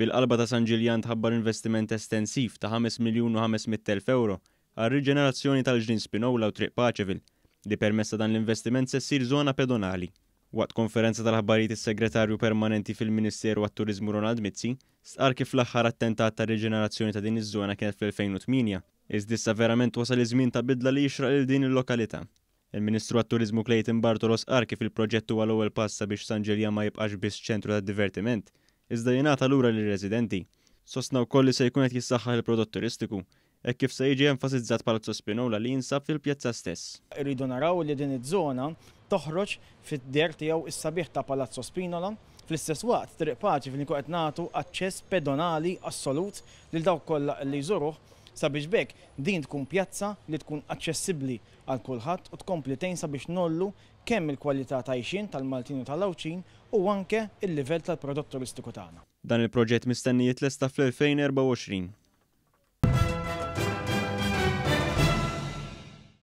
Fil-qalba ta' San Ġiljan tħabbar investiment estensiv ta' 5,500,000 euro għal riġenerazzjoni tal-ġdien Spinola u Triq Paċevil li permessa dan l-investiment se ssir żona pedonali. Waqt konferenza tal-aħbarijiet is-Segretarju Permanenti fil-Ministeru għat-Turiżmu Ronald Mizzi stqarr kif l-aħħar attentat ta' riġenerazzjoni ta' din iż-żona kienet fl-2008, iżda issa verament wasal iż-żmien ta' bidla li jixraq lil din il-lokalità. Il-Ministru għat-Turiżmu Clayton Bartolos qar kif il-proġett huwa l-ewwel pass sabiex San Ġiljan ma jibqax biss ċentru tad-divertiment, iżda jingħata lura lir-residenti. Sostna wkoll li se jkun qed jissaħħaħ il-prodott turistiku, hekk kif se jiġi enfasizzat Palazzo Spinola li jinsab fil-pjazza stess. Irridu naraw li din iż-żona toħroġ fid-der tiegħu is-sabiħ ta' Palazzo Spinola, fl-istess waqt Triq Paċevil qed nagħtu aċċess pedonali assolut lil dawk kollha li jżuruh sabiex bekk din tkun pjazza li tkun aċċessibbli għal kulħadd u tkompli tgħin sabiex nollu kemm il-kwalità ta' għajxien tal-Maltin u tal-Lawċin u anke il-livell tal-prodott turistiku tagħna. Dan il-proġett mistenni jitlesta fl-2024.